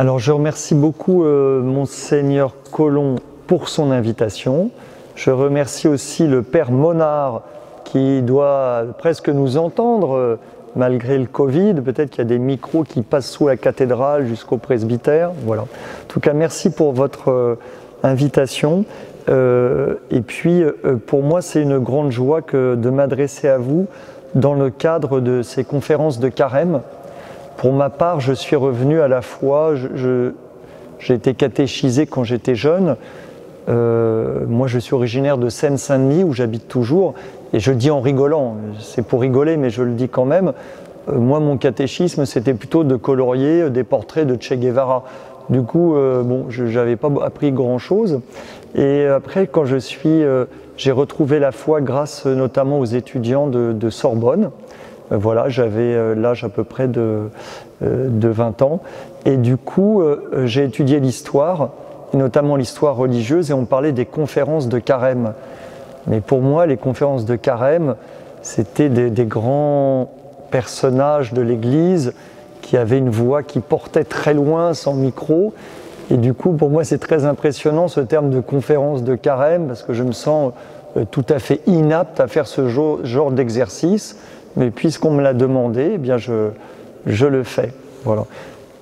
Alors je remercie beaucoup Monseigneur Colomb pour son invitation. Je remercie aussi le Père Monard qui doit presque nous entendre malgré le Covid. Peut-être qu'il y a des micros qui passent sous la cathédrale jusqu'au presbytère. Voilà. En tout cas, merci pour votre invitation. Et puis pour moi, c'est une grande joie de m'adresser à vous dans le cadre de ces conférences de carême. Pour ma part, je suis revenu à la foi, j'ai été catéchisé quand j'étais jeune. Moi, je suis originaire de Seine-Saint-Denis, où j'habite toujours, et je dis en rigolant, c'est pour rigoler, mais je le dis quand même. Moi, mon catéchisme, c'était plutôt de colorier des portraits de Che Guevara. Du coup, bon, je n'avais pas appris grand-chose. Et après, quand j'ai retrouvé la foi grâce notamment aux étudiants de Sorbonne. Voilà, j'avais l'âge à peu près de 20 ans. Et du coup, j'ai étudié l'histoire, notamment l'histoire religieuse, et on parlait des conférences de carême. Mais pour moi, les conférences de carême, c'était des grands personnages de l'Église qui avaient une voix qui portait très loin sans micro. Et du coup, pour moi, c'est très impressionnant ce terme de conférence de carême, parce que je me sens tout à fait inapte à faire ce genre d'exercice. Mais puisqu'on me l'a demandé, eh bien je le fais. Voilà.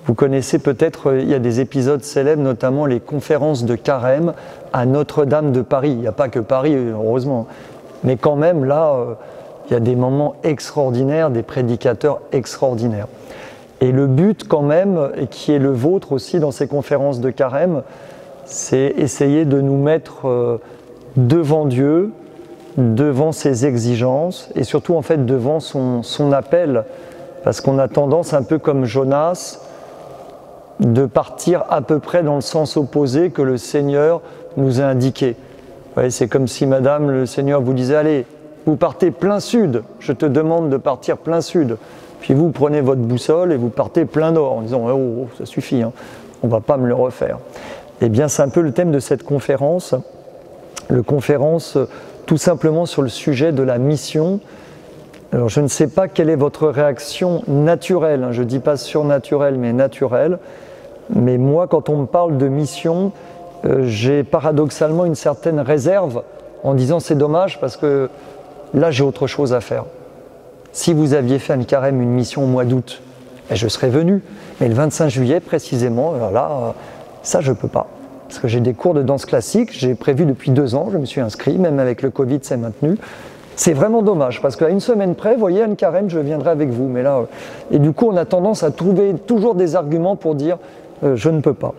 Vous connaissez peut-être, il y a des épisodes célèbres, notamment les conférences de carême à Notre-Dame de Paris. Il n'y a pas que Paris, heureusement. Mais quand même, là, il y a des moments extraordinaires, des prédicateurs extraordinaires. Et le but quand même, et qui est le vôtre aussi dans ces conférences de carême, c'est essayer de nous mettre devant Dieu, devant ses exigences et surtout en fait devant son appel, parce qu'on a tendance un peu comme Jonas de partir à peu près dans le sens opposé que le Seigneur nous a indiqué. Vous voyez, c'est comme si Madame, le Seigneur vous disait « Allez, vous partez plein sud, je te demande de partir plein sud ». Puis vous prenez votre boussole et vous partez plein nord en disant « Oh, ça suffit, hein, on ne va pas me le refaire ». Eh bien c'est un peu le thème de cette conférence, tout simplement sur le sujet de la mission. Alors je ne sais pas quelle est votre réaction naturelle, hein, je ne dis pas surnaturelle mais naturelle, mais moi quand on me parle de mission, j'ai paradoxalement une certaine réserve en disant c'est dommage parce que là j'ai autre chose à faire. Si vous aviez fait un carême, une mission au mois d'août, je serais venu, mais le 25 juillet précisément, alors là, ça je ne peux pas. Parce que j'ai des cours de danse classique, j'ai prévu depuis 2 ans, je me suis inscrit, même avec le Covid, c'est maintenu. C'est vraiment dommage, parce qu'à une semaine près, vous voyez, Anne Carême, je viendrai avec vous. Mais là, et du coup, on a tendance à trouver toujours des arguments pour dire je ne peux pas.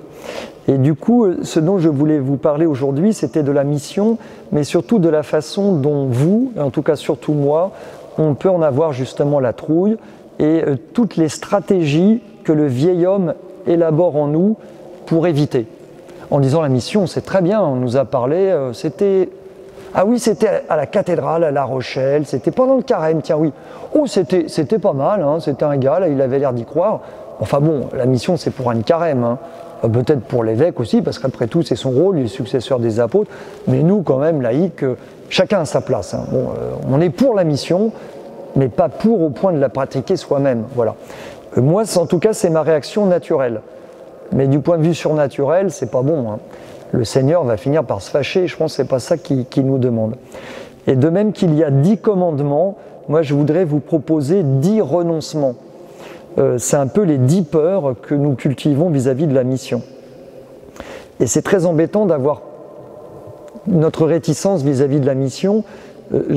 Et du coup, ce dont je voulais vous parler aujourd'hui, c'était de la mission, mais surtout de la façon dont vous, en tout cas surtout moi, on peut en avoir justement la trouille et toutes les stratégies que le vieil homme élabore en nous pour éviter. En disant la mission, c'est très bien, on nous a parlé, c'était à la cathédrale, à La Rochelle, c'était pendant le carême, tiens oui. Oh, c'était pas mal, hein, c'était un gars, là, il avait l'air d'y croire. Enfin bon, la mission, c'est pour un carême, hein. Peut-être pour l'évêque aussi, parce qu'après tout, c'est son rôle, il est successeur des apôtres. Mais nous, quand même, laïcs, chacun a sa place. Hein. Bon, on est pour la mission, mais pas pour au point de la pratiquer soi-même. Voilà. Moi, en tout cas, c'est ma réaction naturelle. Mais du point de vue surnaturel, c'est pas bon. Hein. Le Seigneur va finir par se fâcher, je pense que c'est pas ça qu'il nous demande. Et de même qu'il y a 10 commandements, moi je voudrais vous proposer 10 renoncements. C'est un peu les 10 peurs que nous cultivons vis-à-vis de la mission. Et c'est très embêtant d'avoir notre réticence vis-à-vis de la mission.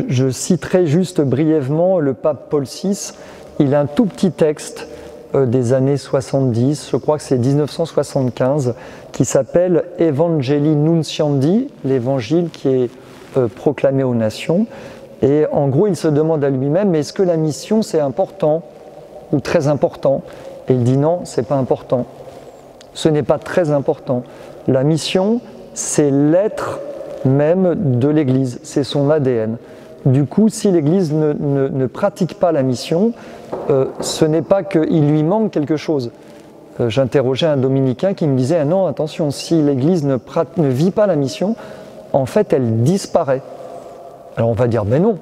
Je citerai juste brièvement le pape Paul VI. Il a un tout petit texte des années 70, je crois que c'est 1975, qui s'appelle Evangelii Nunciandi, l'évangile qui est proclamé aux nations. Et en gros, il se demande à lui-même, mais est-ce que la mission c'est important ou très important? Et il dit non, c'est pas important. Ce n'est pas très important. La mission, c'est l'être même de l'Église, c'est son ADN. Du coup, si l'Église ne pratique pas la mission, ce n'est pas qu'il lui manque quelque chose. J'interrogeais un dominicain qui me disait ah non, attention, si l'Église ne vit pas la mission, en fait, elle disparaît. Alors on va dire mais non,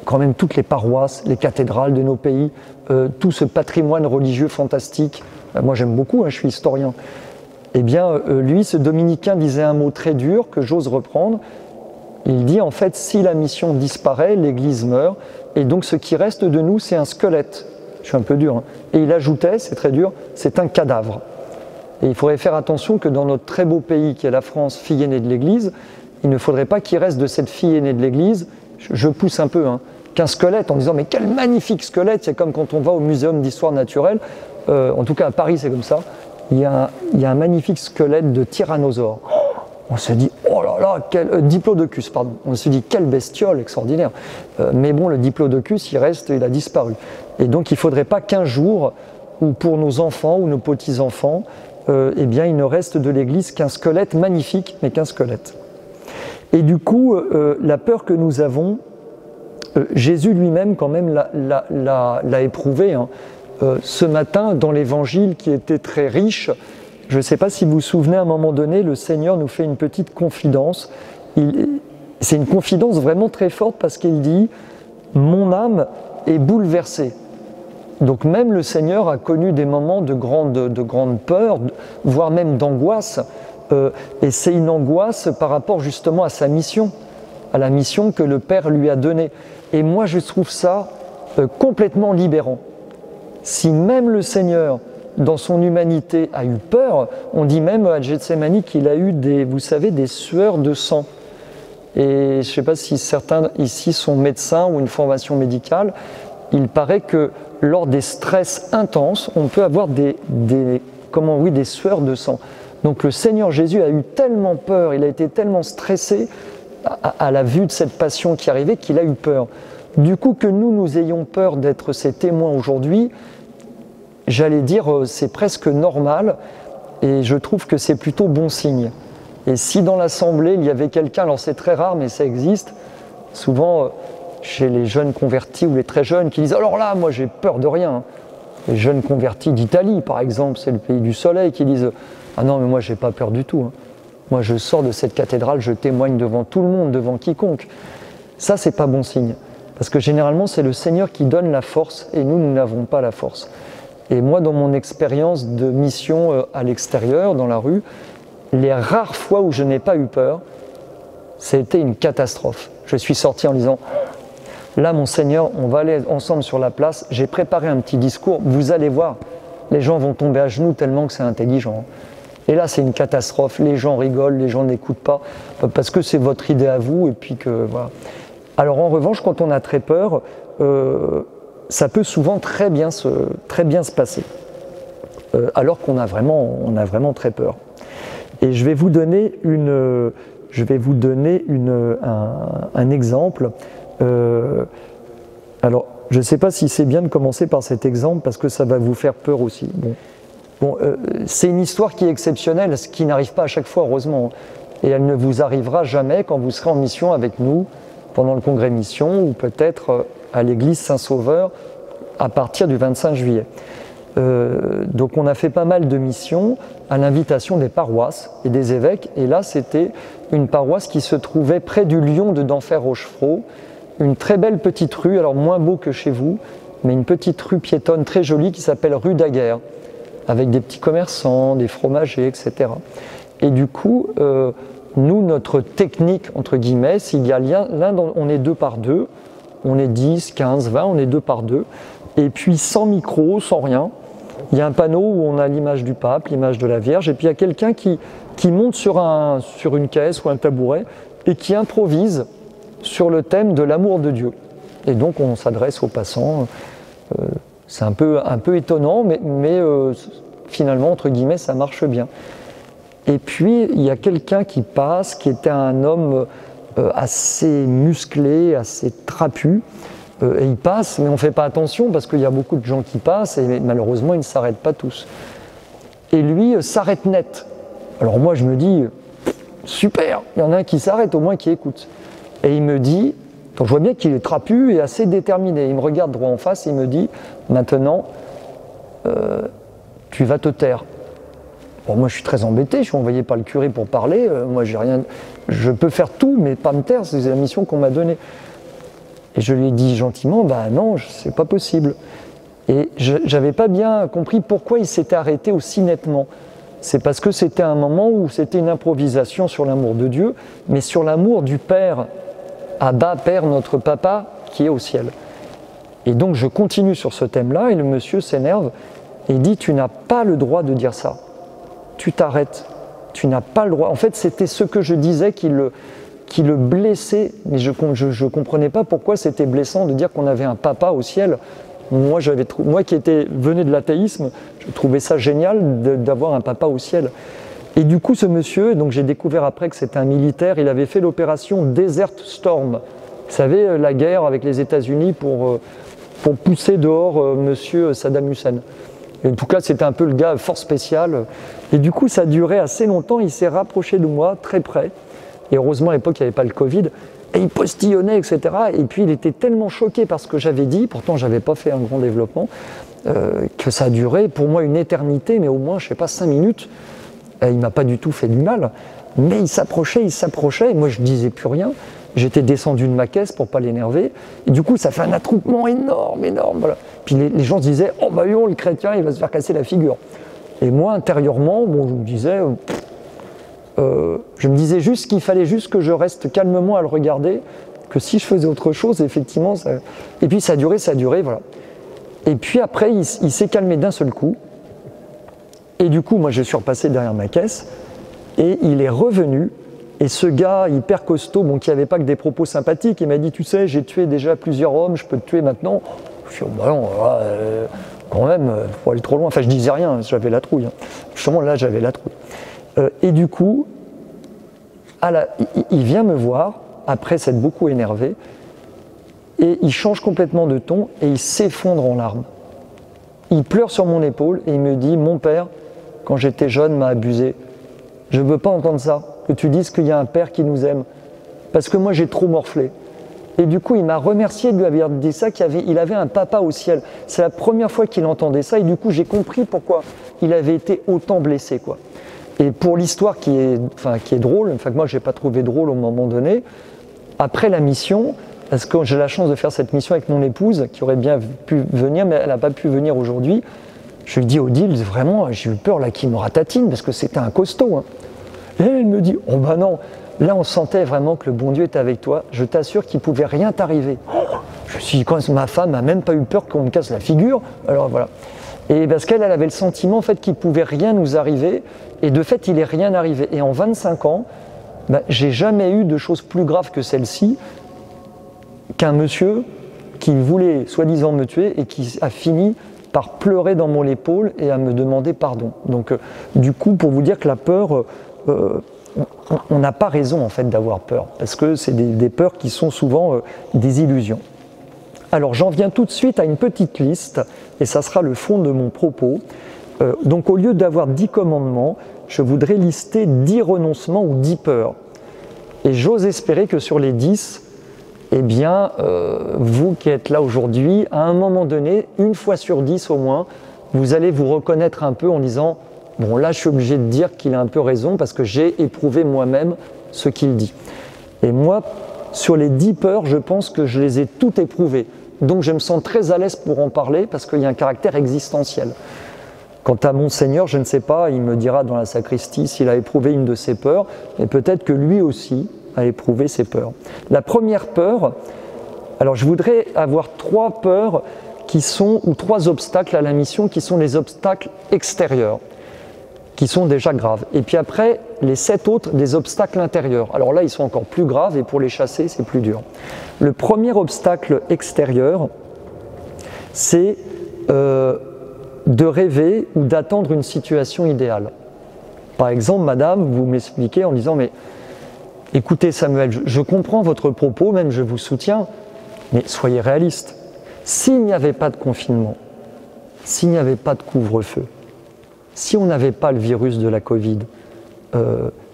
quand même toutes les paroisses, les cathédrales de nos pays, tout ce patrimoine religieux fantastique Moi j'aime beaucoup, je suis historien. Eh bien, lui, ce dominicain disait un mot très dur que j'ose reprendre. Il dit en fait, si la mission disparaît, l'Église meurt, et donc ce qui reste de nous, c'est un squelette. Je suis un peu dur. Et il ajoutait, c'est très dur, c'est un cadavre. Et il faudrait faire attention que dans notre très beau pays qui est la France, fille aînée de l'Église, il ne faudrait pas qu'il reste de cette fille aînée de l'Église, je pousse un peu, qu'un squelette en disant mais quel magnifique squelette, c'est comme quand on va au muséum d'histoire naturelle, en tout cas à Paris c'est comme ça, il y a un magnifique squelette de tyrannosaure. On se dit, oh là là, quel diplodocus, pardon. On se dit, quelle bestiole extraordinaire. Mais bon, le diplodocus, il a disparu. Et donc, il ne faudrait pas qu'un jour, où pour nos enfants ou nos petits-enfants, eh bien, il ne reste de l'Église qu'un squelette magnifique, mais qu'un squelette. Et du coup, la peur que nous avons, Jésus lui-même, quand même, l'a éprouvé. Ce matin, dans l'Évangile qui était très riche, je ne sais pas si vous vous souvenez, à un moment donné, le Seigneur nous fait une petite confidence. C'est une confidence vraiment très forte parce qu'il dit « Mon âme est bouleversée ». Donc même le Seigneur a connu des moments de grande peur, voire même d'angoisse. Et c'est une angoisse par rapport justement à sa mission, à la mission que le Père lui a donnée. Et moi je trouve ça complètement libérant. Si même le Seigneur, dans son humanité, a eu peur, on dit même à Gethsémani qu'il a eu des sueurs de sang. Et je ne sais pas si certains ici sont médecins ou une formation médicale, il paraît que lors des stress intenses, on peut avoir des sueurs de sang. Donc le Seigneur Jésus a eu tellement peur, il a été tellement stressé à la vue de cette passion qui arrivait qu'il a eu peur. Du coup, que nous ayons peur d'être ses témoins aujourd'hui, j'allais dire, c'est presque normal, et je trouve que c'est plutôt bon signe. Et si dans l'assemblée, il y avait quelqu'un, alors c'est très rare, mais ça existe, souvent chez les jeunes convertis ou les très jeunes qui disent « Alors là, moi j'ai peur de rien ». Les jeunes convertis d'Italie, par exemple, c'est le pays du soleil, qui disent « Ah non, mais moi j'ai pas peur du tout. Moi je sors de cette cathédrale, je témoigne devant tout le monde, devant quiconque ». Ça, c'est pas bon signe. Parce que généralement, c'est le Seigneur qui donne la force, et nous n'avons pas la force. Et moi, dans mon expérience de mission à l'extérieur, dans la rue, les rares fois où je n'ai pas eu peur, ça a été une catastrophe. Je suis sorti en disant « Là, mon Seigneur, on va aller ensemble sur la place, j'ai préparé un petit discours, vous allez voir, les gens vont tomber à genoux tellement que c'est intelligent. » Et là, c'est une catastrophe, les gens rigolent, les gens n'écoutent pas, parce que c'est votre idée à vous, et puis que voilà. Alors en revanche, quand on a très peur, ça peut souvent très bien se passer, alors qu'on a vraiment très peur. Et je vais vous donner un exemple. Alors, je ne sais pas si c'est bien de commencer par cet exemple, parce que ça va vous faire peur aussi. C'est une histoire qui est exceptionnelle, ce qui n'arrive pas à chaque fois, heureusement. Et elle ne vous arrivera jamais quand vous serez en mission avec nous, pendant le congrès mission, ou peut-être à l'église Saint-Sauveur, à partir du 25 juillet. Donc on a fait pas mal de missions à l'invitation des paroisses et des évêques, et là c'était une paroisse qui se trouvait près du Lion de Denfert-Rochefort, une très belle petite rue, alors moins beau que chez vous, mais une petite rue piétonne très jolie qui s'appelle rue Daguerre, avec des petits commerçants, des fromagers, etc. Et du coup, nous, notre technique, entre guillemets, s'il y a on est 2 par 2, on est 10, 15, 20, on est 2 par 2, et puis sans micro, sans rien. Il y a un panneau où on a l'image du pape, l'image de la Vierge, et puis il y a quelqu'un qui monte sur une caisse ou un tabouret et qui improvise sur le thème de l'amour de Dieu. Et donc on s'adresse aux passants. C'est un peu étonnant, mais finalement, entre guillemets, ça marche bien. Et puis, il y a quelqu'un qui passe, qui était un homme assez musclé, assez trapu, et il passe, mais on ne fait pas attention parce qu'il y a beaucoup de gens qui passent, et malheureusement, ils ne s'arrêtent pas tous. Et lui s'arrête net. Alors moi, je me dis, super, il y en a un qui s'arrête, au moins qui écoute. Et il me dit, donc je vois bien qu'il est trapu et assez déterminé, il me regarde droit en face et il me dit, maintenant, tu vas te taire. Bon, moi je suis très embêté, je suis envoyé par le curé pour parler, moi j'ai rien, je peux faire tout mais pas me taire, c'est la mission qu'on m'a donnée. Et je lui ai dit gentiment, bah non, c'est pas possible. Et je n'avais pas bien compris pourquoi il s'était arrêté aussi nettement. C'est parce que c'était un moment où c'était une improvisation sur l'amour de Dieu, mais sur l'amour du Père, Abba, Père, notre Papa, qui est au ciel. Et donc je continue sur ce thème-là, et le monsieur s'énerve, et dit « Tu n'as pas le droit de dire ça. Tu t'arrêtes. Tu n'as pas le droit. » En fait, c'était ce que je disais qui le blessait, mais je ne comprenais pas pourquoi c'était blessant de dire qu'on avait un papa au ciel. Moi qui venais de l'athéisme, je trouvais ça génial d'avoir un papa au ciel. Et du coup, ce monsieur, donc j'ai découvert après que c'était un militaire, il avait fait l'opération Desert Storm. Vous savez, la guerre avec les États-Unis pour pousser dehors monsieur Saddam Hussein. Et en tout cas, c'était un peu le gars fort spécial. Et du coup, ça a duré assez longtemps, il s'est rapproché de moi, très près. Et heureusement, à l'époque, il n'y avait pas le Covid. Et il postillonnait, etc. Et puis, il était tellement choqué par ce que j'avais dit, pourtant, je n'avais pas fait un grand développement, que ça a duré pour moi une éternité, mais au moins, je ne sais pas, 5 minutes. Et il ne m'a pas du tout fait du mal. Mais il s'approchait, et moi, je ne disais plus rien. J'étais descendu de ma caisse pour ne pas l'énerver. Et du coup, ça fait un attroupement énorme. Voilà. Puis les gens se disaient « Oh, bah non, le chrétien, il va se faire casser la figure. » Et moi, intérieurement, bon, je me disais juste qu'il fallait juste que je reste calmement à le regarder, que si je faisais autre chose, effectivement, ça... Et puis ça a duré, voilà. Et puis après, il s'est calmé d'un seul coup. Et du coup, moi, je suis repassé derrière ma caisse, et il est revenu. Et ce gars hyper costaud, bon, qui n'avait pas que des propos sympathiques, il m'a dit « Tu sais, j'ai tué déjà plusieurs hommes, je peux te tuer maintenant ?» Je suis dit « Bah non, quand même, faut aller trop loin. » Enfin, je disais rien, j'avais la trouille. Hein. Justement, là, j'avais la trouille. Et du coup, il vient me voir, après s'être beaucoup énervé, et il change complètement de ton, et il s'effondre en larmes. Il pleure sur mon épaule, et il me dit « Mon père, quand j'étais jeune, m'a abusé. Je ne veux pas entendre ça, que tu dises qu'il y a un père qui nous aime, parce que moi, j'ai trop morflé. » Et du coup, il m'a remercié de lui avoir dit ça, qu'il avait un papa au ciel. C'est la première fois qu'il entendait ça, et du coup, j'ai compris pourquoi il avait été autant blessé, quoi. Et pour l'histoire qui est drôle, enfin que moi je n'ai pas trouvé drôle au moment donné, après la mission, parce que j'ai la chance de faire cette mission avec mon épouse, qui aurait bien pu venir, mais elle n'a pas pu venir aujourd'hui, je lui dis Odile, vraiment, j'ai eu peur là qu'il me ratatine, parce que c'était un costaud. Hein. Et elle me dit, oh ben non, là on sentait vraiment que le bon Dieu était avec toi, je t'assure qu'il ne pouvait rien t'arriver. Je me suis dit, quand ma femme n'a même pas eu peur qu'on me casse la figure, alors voilà. Et parce qu'elle avait le sentiment en fait, qu'il ne pouvait rien nous arriver, et de fait il n'est rien arrivé. Et en 25 ans, j'ai jamais eu de chose plus grave que celle-ci, qu'un monsieur qui voulait soi-disant me tuer et qui a fini par pleurer dans mon épaule et à me demander pardon. Donc du coup, pour vous dire que la peur, on n'a pas raison en fait d'avoir peur, parce que c'est des peurs qui sont souvent des illusions. Alors j'en viens tout de suite à une petite liste, et ça sera le fond de mon propos. Donc au lieu d'avoir 10 commandements, je voudrais lister 10 renoncements ou 10 peurs. Et j'ose espérer que sur les 10, eh bien, vous qui êtes là aujourd'hui, à un moment donné, une fois sur 10 au moins, vous allez vous reconnaître un peu en disant « Bon là je suis obligé de dire qu'il a un peu raison parce que j'ai éprouvé moi-même ce qu'il dit. » Et moi, sur les 10 peurs, je pense que je les ai toutes éprouvées. Donc je me sens très à l'aise pour en parler parce qu'il y a un caractère existentiel. Quant à Monseigneur, je ne sais pas, il me dira dans la sacristie s'il a éprouvé une de ses peurs, et peut-être que lui aussi a éprouvé ses peurs. La première peur, alors je voudrais avoir 3 peurs qui sont, ou 3 obstacles à la mission qui sont les obstacles extérieurs, qui sont déjà graves. Et puis après, les 7 autres, des obstacles intérieurs. Alors là, ils sont encore plus graves et pour les chasser, c'est plus dur. Le premier obstacle extérieur, c'est de rêver ou d'attendre une situation idéale. Par exemple, madame, vous m'expliquez en disant « Mais écoutez Samuel, je comprends votre propos, même je vous soutiens, mais soyez réaliste. S'il n'y avait pas de confinement, s'il n'y avait pas de couvre-feu, si on n'avait pas le virus de la Covid,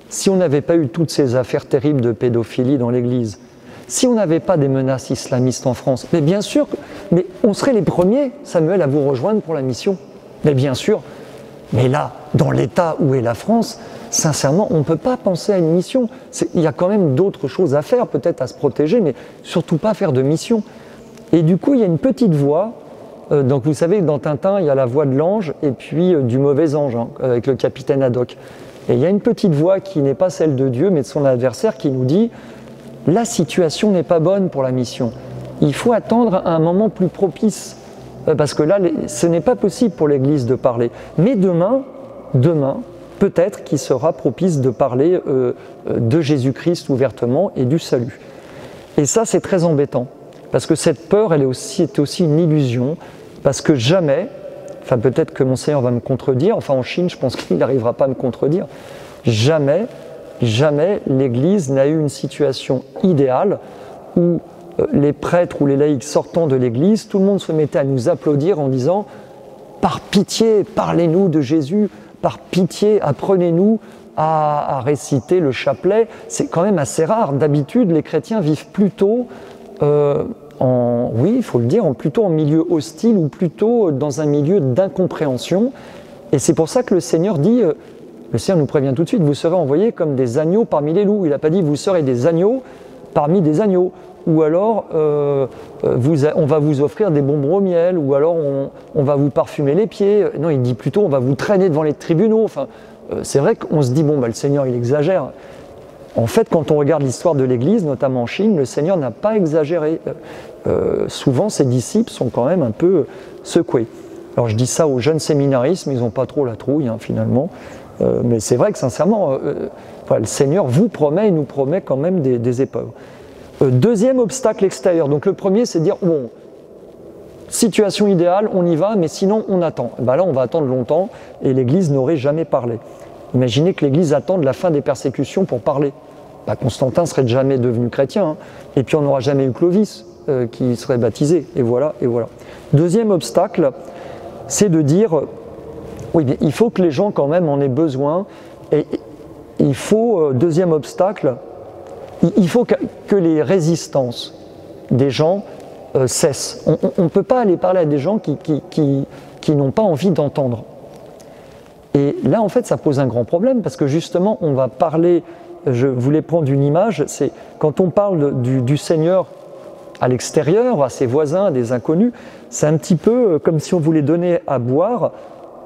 si on n'avait pas eu toutes ces affaires terribles de pédophilie dans l'Église, si on n'avait pas des menaces islamistes en France, mais bien sûr, mais on serait les premiers, Samuel, à vous rejoindre pour la mission. Mais bien sûr, mais là, dans l'état où est la France, sincèrement, on ne peut pas penser à une mission. Il y a quand même d'autres choses à faire, peut-être à se protéger, mais surtout pas faire de mission. Et du coup, il y a une petite voix Donc vous savez, dans Tintin, il y a la voix de l'ange et puis du mauvais ange, hein, avec le capitaine Haddock. Et il y a une petite voix qui n'est pas celle de Dieu, mais de son adversaire, qui nous dit « La situation n'est pas bonne pour la mission. Il faut attendre un moment plus propice, parce que là, ce n'est pas possible pour l'Église de parler. Mais demain, peut-être qu'il sera propice de parler de Jésus-Christ ouvertement et du salut. » Et ça, c'est très embêtant, parce que cette peur, elle est aussi une illusion, parce que jamais, enfin peut-être que mon Seigneur va me contredire, enfin en Chine, je pense qu'il n'arrivera pas à me contredire, jamais l'Église n'a eu une situation idéale où les prêtres ou les laïcs sortant de l'Église, tout le monde se mettait à nous applaudir en disant « Par pitié, parlez-nous de Jésus, par pitié, apprenez-nous à réciter le chapelet. » C'est quand même assez rare. D'habitude, les chrétiens vivent plutôt oui, il faut le dire, plutôt en milieu hostile ou plutôt dans un milieu d'incompréhension. Et c'est pour ça que le Seigneur dit, le Seigneur nous prévient tout de suite, vous serez envoyés comme des agneaux parmi les loups. Il n'a pas dit, vous serez des agneaux parmi des agneaux. Ou alors, on va vous offrir des bonbons au miel, ou alors on va vous parfumer les pieds. Non, il dit plutôt, on va vous traîner devant les tribunaux. Enfin, c'est vrai qu'on se dit, bon, le Seigneur, il exagère. En fait, quand on regarde l'histoire de l'Église, notamment en Chine, le Seigneur n'a pas exagéré. Souvent, ses disciples sont quand même un peu secoués. Alors, je dis ça aux jeunes séminaristes, mais ils n'ont pas trop la trouille, hein, finalement. Mais c'est vrai que, sincèrement, le Seigneur vous promet, il nous promet quand même des épreuves. Deuxième obstacle extérieur. Donc, le premier, c'est de dire, bon, situation idéale, on y va, mais sinon, on attend. Ben là, on va attendre longtemps, et l'Église n'aurait jamais parlé. Imaginez que l'Église attende la fin des persécutions pour parler. Constantin ne serait jamais devenu chrétien, hein. Et puis on n'aura jamais eu Clovis qui serait baptisé, et voilà, et voilà. Deuxième obstacle, c'est de dire, oui, bien, il faut que les gens quand même en aient besoin, et il faut, deuxième obstacle, il faut que les résistances des gens cessent. On ne peut pas aller parler à des gens qui n'ont pas envie d'entendre. Et là, en fait, ça pose un grand problème, parce que justement, on va parler, je voulais prendre une image, c'est quand on parle du Seigneur à l'extérieur, à ses voisins, à des inconnus, c'est un petit peu comme si on voulait donner à boire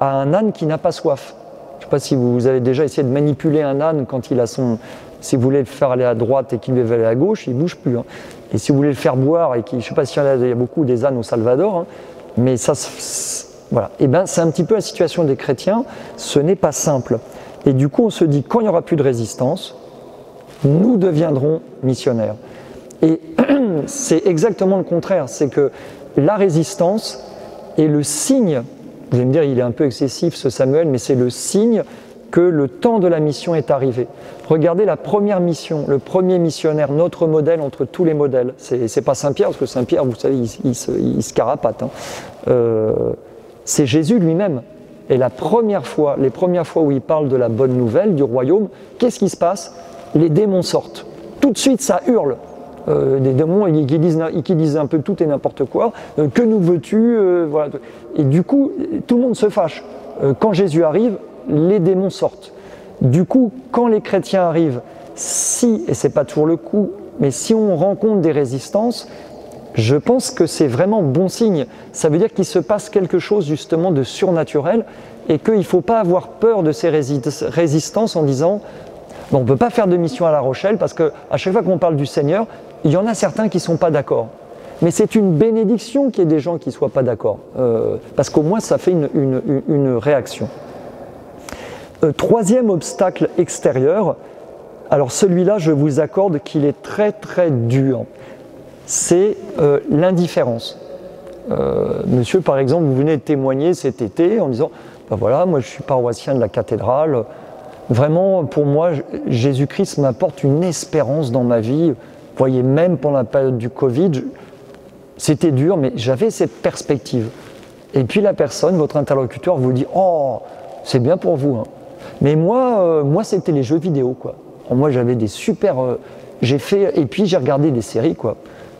à un âne qui n'a pas soif. Je ne sais pas si vous avez déjà essayé de manipuler un âne quand il a son... Si vous voulez le faire aller à droite et qu'il veut aller à gauche, il ne bouge plus, hein. Et si vous voulez le faire boire, et je ne sais pas s'il y a beaucoup des ânes au Salvador, hein, mais ça... Voilà. Et bien, c'est un petit peu la situation des chrétiens, ce n'est pas simple. Et du coup, on se dit, quand il n'y aura plus de résistance, nous deviendrons missionnaires. Et c'est exactement le contraire, c'est que la résistance est le signe, vous allez me dire, il est un peu excessif ce Samuel, mais c'est le signe que le temps de la mission est arrivé. Regardez la première mission, le premier missionnaire, notre modèle entre tous les modèles. C'est pas Saint-Pierre, parce que Saint-Pierre, vous savez, il se carapate, hein. C'est Jésus lui-même. Et les premières fois où il parle de la bonne nouvelle, du royaume, qu'est-ce qui se passe? Les démons sortent. Tout de suite, ça hurle. Des démons qui disent un peu tout et n'importe quoi. Que nous veux-tu? Voilà. Et du coup, tout le monde se fâche. Quand Jésus arrive, les démons sortent. Du coup, quand les chrétiens arrivent, et c'est pas toujours le coup, mais si on rencontre des résistances, je pense que c'est vraiment bon signe. Ça veut dire qu'il se passe quelque chose justement de surnaturel et qu'il ne faut pas avoir peur de ces résistances en disant bon, on ne peut pas faire de mission à La Rochelle parce qu'à chaque fois qu'on parle du Seigneur, il y en a certains qui ne sont pas d'accord. Mais c'est une bénédiction qu'il y ait des gens qui ne soient pas d'accord, parce qu'au moins ça fait une réaction. Troisième obstacle extérieur, alors celui-là je vous accorde qu'il est très très dur. C'est l'indifférence. Monsieur, par exemple, vous venez de témoigner cet été en disant ben voilà, moi je suis paroissien de la cathédrale, vraiment pour moi Jésus-Christ m'apporte une espérance dans ma vie. Vous voyez, même pendant la période du Covid, c'était dur, mais j'avais cette perspective. Et puis la personne, votre interlocuteur, vous dit oh, c'est bien pour vous, hein. Mais moi c'était les jeux vidéo, quoi. Moi j'avais des super. Et puis j'ai regardé des séries, quoi.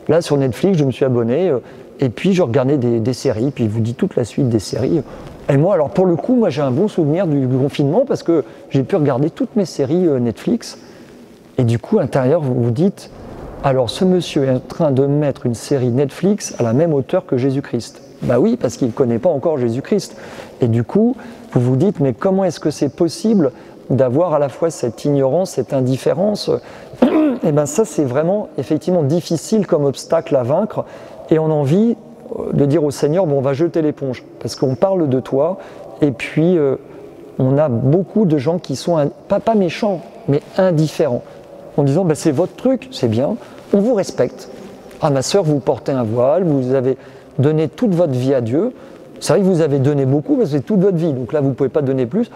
Là, sur Netflix, je me suis abonné, et puis je regardais des séries, puis il vous dit toute la suite des séries. Et moi, alors pour le coup, moi j'ai un bon souvenir du confinement, parce que j'ai pu regarder toutes mes séries Netflix, et du coup, à l'intérieur, vous vous dites, alors ce monsieur est en train de mettre une série Netflix à la même hauteur que Jésus-Christ. Bah oui, parce qu'il ne connaît pas encore Jésus-Christ. Et du coup, vous vous dites, mais comment est-ce que c'est possible d'avoir à la fois cette ignorance, cette indifférence? Et bien ça, c'est vraiment effectivement difficile comme obstacle à vaincre. Et on a envie de dire au Seigneur, bon, on va jeter l'éponge, parce qu'on parle de toi, et puis on a beaucoup de gens qui sont, pas méchants, mais indifférents, en disant, ben, c'est votre truc, c'est bien, on vous respecte. Ah, ma sœur, vous portez un voile, vous avez donné toute votre vie à Dieu, c'est vrai que vous avez donné beaucoup, parce que c'est toute votre vie, donc là, vous ne pouvez pas donner plus.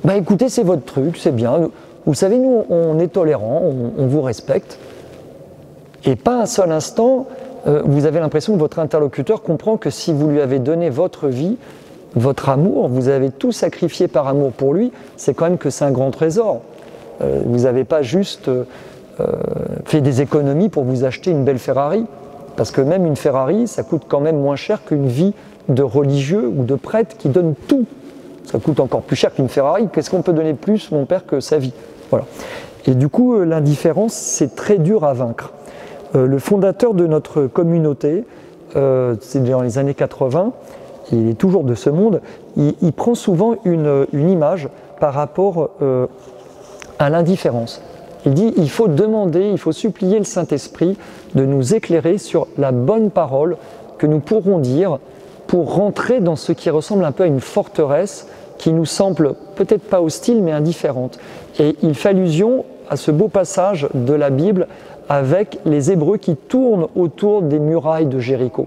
Ben, écoutez, c'est votre truc, c'est bien. Vous savez, nous, on est tolérants, on vous respecte. Et pas un seul instant, vous avez l'impression que votre interlocuteur comprend que si vous lui avez donné votre vie, votre amour, vous avez tout sacrifié par amour pour lui, c'est quand même que c'est un grand trésor. Vous n'avez pas juste fait des économies pour vous acheter une belle Ferrari, parce que même une Ferrari, ça coûte quand même moins cher qu'une vie de religieux ou de prêtre qui donne tout. Ça coûte encore plus cher qu'une Ferrari. Qu'est-ce qu'on peut donner de plus, mon père, que sa vie? Voilà. Et du coup, l'indifférence, c'est très dur à vaincre. Le fondateur de notre communauté, c'est dans les années 80, il est toujours de ce monde, il prend souvent une image par rapport à l'indifférence. Il dit, il faut demander, il faut supplier le Saint-Esprit de nous éclairer sur la bonne parole que nous pourrons dire pour rentrer dans ce qui ressemble un peu à une forteresse qui nous semble peut-être pas hostile mais indifférente. Et il fait allusion à ce beau passage de la Bible avec les Hébreux qui tournent autour des murailles de Jéricho.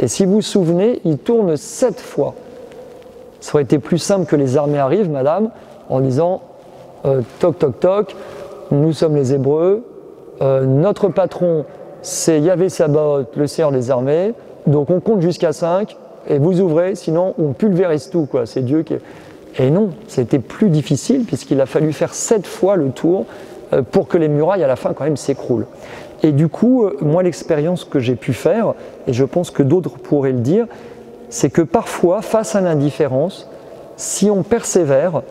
Et si vous vous souvenez, ils tournent 7 fois. Ça aurait été plus simple que les armées arrivent, madame, en disant toc toc toc, nous sommes les Hébreux, notre patron c'est Yahvé Sabaoth, le Seigneur des armées, donc on compte jusqu'à 5 et vous ouvrez, sinon on pulvérise tout, quoi. C'est Dieu qui est... Et non, c'était plus difficile puisqu'il a fallu faire 7 fois le tour pour que les murailles à la fin quand même s'écroulent. Et du coup, moi l'expérience que j'ai pu faire, et je pense que d'autres pourraient le dire, c'est que parfois, face à l'indifférence, si on persévère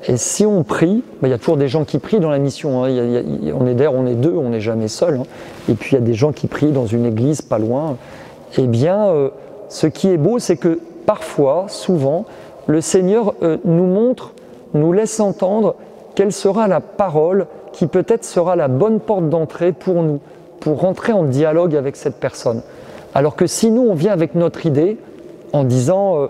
et si on prie, il y a toujours des gens qui prient dans la mission, hein. On est d'ailleurs, on est deux, on n'est jamais seul, hein. Et puis il y a des gens qui prient dans une église pas loin. Eh bien, ce qui est beau, c'est que parfois, souvent, le Seigneur nous montre, nous laisse entendre quelle sera la parole qui peut-être sera la bonne porte d'entrée pour nous, pour rentrer en dialogue avec cette personne. Alors que si nous, on vient avec notre idée, en disant,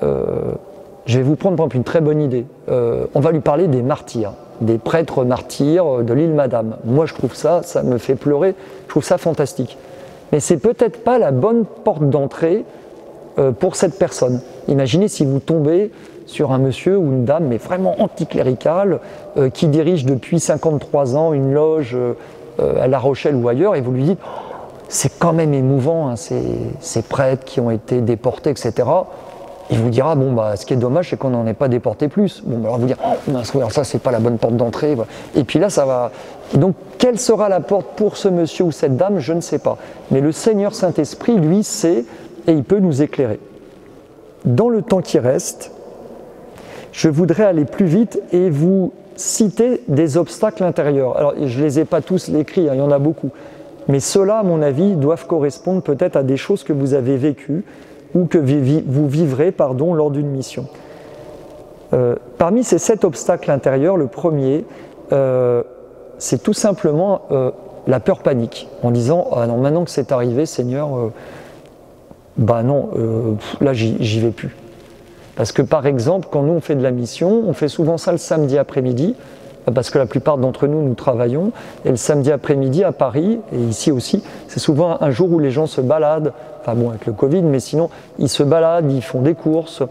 je vais vous prendre par exemple une très bonne idée, on va lui parler des martyrs, des prêtres martyrs de l'île Madame. Moi je trouve ça me fait pleurer, je trouve ça fantastique. Mais c'est peut-être pas la bonne porte d'entrée pour cette personne. Imaginez si vous tombez sur un monsieur ou une dame, mais vraiment anticlérical, qui dirige depuis 53 ans une loge à La Rochelle ou ailleurs, et vous lui dites « c'est quand même émouvant, hein, ces prêtres qui ont été déportés, etc. » Il vous dira « bon, bah, ce qui est dommage, c'est qu'on n'en ait pas déporté plus. » Bon, alors vous dire « oh, alors ça, c'est pas la bonne porte d'entrée. Voilà. » Et puis là, ça va... Et donc, quelle sera la porte pour ce monsieur ou cette dame? Je ne sais pas. Mais le Seigneur Saint-Esprit, lui, sait, et il peut nous éclairer. Dans le temps qui reste, je voudrais aller plus vite et vous citer des obstacles intérieurs. Alors, je ne les ai pas tous écrits, hein, il y en a beaucoup. Mais ceux-là, à mon avis, doivent correspondre peut-être à des choses que vous avez vécues ou que vous vivrez lors d'une mission. Parmi ces 7 obstacles intérieurs, le premier, c'est tout simplement la peur panique, en disant « ah non, maintenant que c'est arrivé, Seigneur, bah non, là, j'y vais plus. » Parce que par exemple, quand nous on fait de la mission, on fait souvent ça le samedi après-midi, parce que la plupart d'entre nous, nous travaillons, et le samedi après-midi à Paris, et ici aussi, c'est souvent un jour où les gens se baladent, enfin bon, avec le Covid, mais sinon, ils se baladent, ils font des courses.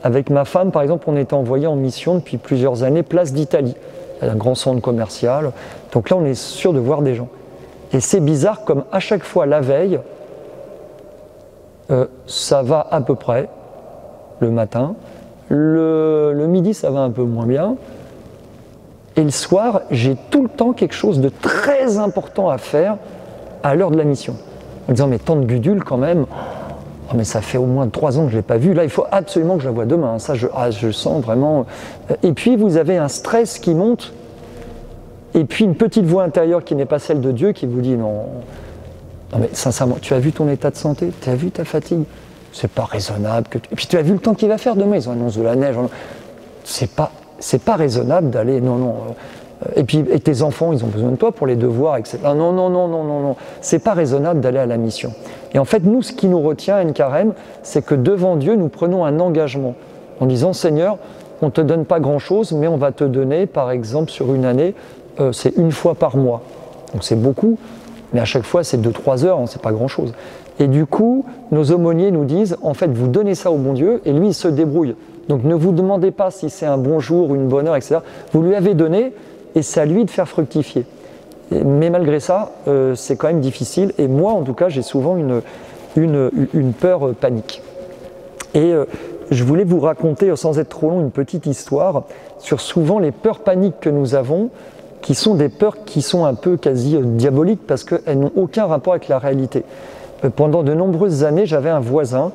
Avec ma femme, par exemple, on était envoyé en mission depuis plusieurs années, place d'Italie, un grand centre commercial, donc là on est sûr de voir des gens. Et c'est bizarre, comme à chaque fois la veille, ça va à peu près, le matin, le midi ça va un peu moins bien, et le soir j'ai tout le temps quelque chose de très important à faire à l'heure de la mission. En disant mais tant de Gudule quand même, oh, mais ça fait au moins 3 ans que je ne l'ai pas vue, là il faut absolument que je la voie demain, ça je sens vraiment. Et puis vous avez un stress qui monte, Et puis une petite voix intérieure qui n'est pas celle de Dieu qui vous dit non, non mais sincèrement, tu as vu ton état de santé, tu as vu ta fatigue, c'est pas raisonnable. Et puis tu as vu le temps qu'il va faire demain, ils annoncent de la neige. C'est pas raisonnable d'aller, non. Et puis et tes enfants, ils ont besoin de toi pour les devoirs, etc. Non. C'est pas raisonnable d'aller à la mission. Et en fait, nous, ce qui nous retient à N-Carême, c'est que devant Dieu, nous prenons un engagement en disant Seigneur, on ne te donne pas grand-chose, mais on va te donner, par exemple, sur une année, c'est une fois par mois. Donc c'est beaucoup, mais à chaque fois, c'est 2-3 heures, hein, c'est pas grand-chose. Et du coup, nos aumôniers nous disent, en fait, vous donnez ça au bon Dieu, et lui, il se débrouille. Donc ne vous demandez pas si c'est un bon jour ou une bonne heure, etc. Vous lui avez donné, et c'est à lui de faire fructifier. Mais malgré ça, c'est quand même difficile, et moi, en tout cas, j'ai souvent une peur panique. Et je voulais vous raconter, sans être trop long, une petite histoire sur souvent les peurs paniques que nous avons, qui sont des peurs qui sont un peu quasi diaboliques parce qu'elles n'ont aucun rapport avec la réalité. Pendant de nombreuses années, j'avais un voisin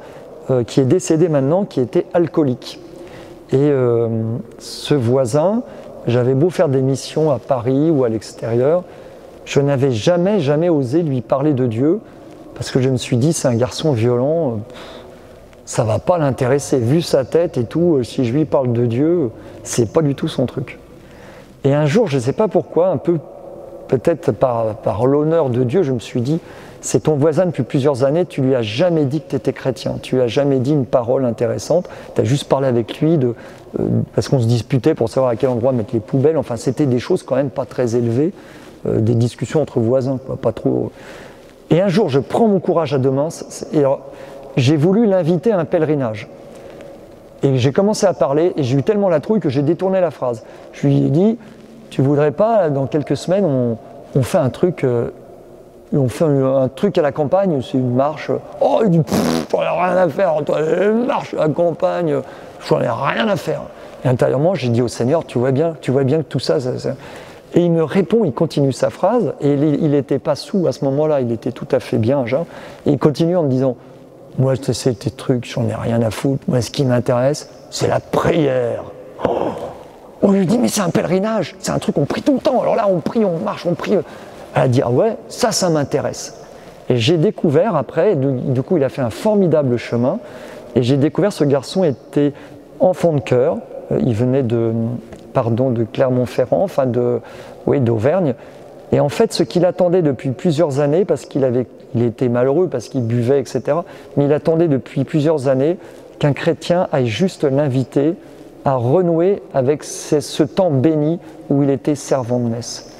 qui est décédé maintenant, qui était alcoolique. Et ce voisin, j'avais beau faire des missions à Paris ou à l'extérieur, je n'avais jamais osé lui parler de Dieu parce que je me suis dit, c'est un garçon violent, ça va pas l'intéresser, vu sa tête et tout, si je lui parle de Dieu, c'est pas du tout son truc. Et un jour, je ne sais pas pourquoi, un peu peut-être par l'honneur de Dieu, je me suis dit, c'est ton voisin depuis plusieurs années, tu lui as jamais dit que tu étais chrétien, tu lui as jamais dit une parole intéressante, tu as juste parlé avec lui parce qu'on se disputait pour savoir à quel endroit mettre les poubelles, enfin c'était des choses quand même pas très élevées, des discussions entre voisins, quoi, pas trop. Et un jour, je prends mon courage à deux mains, et alors, j'ai voulu l'inviter à un pèlerinage. Et j'ai commencé à parler, et j'ai eu tellement la trouille que j'ai détourné la phrase. Je lui ai dit, tu voudrais pas, dans quelques semaines, on fait un truc à la campagne, c'est une marche. Oh, il dit, j'en ai rien à faire, toi, une marche à la campagne, j'en ai rien à faire. Et intérieurement, j'ai dit au Seigneur, tu vois bien que tout ça. Et il me répond, il continue sa phrase, et il n'était pas saoul à ce moment-là, il était tout à fait bien, genre. Et il continue en me disant, moi, c'est tes trucs, j'en ai rien à foutre. Moi, ce qui m'intéresse, c'est la prière. On lui dit, mais c'est un pèlerinage, c'est un truc, on prie tout le temps. Alors là, on prie, on marche, on prie. Elle a dit, ah ouais, ça m'intéresse. Et j'ai découvert après, du coup, il a fait un formidable chemin. Et j'ai découvert ce garçon était enfant de chœur. Il venait de Clermont-Ferrand, enfin d'Auvergne. Et en fait, ce qu'il attendait depuis plusieurs années, parce qu'il était malheureux, parce qu'il buvait, etc., mais il attendait depuis plusieurs années qu'un chrétien aille juste l'inviter à renouer avec ce temps béni où il était servant de messe.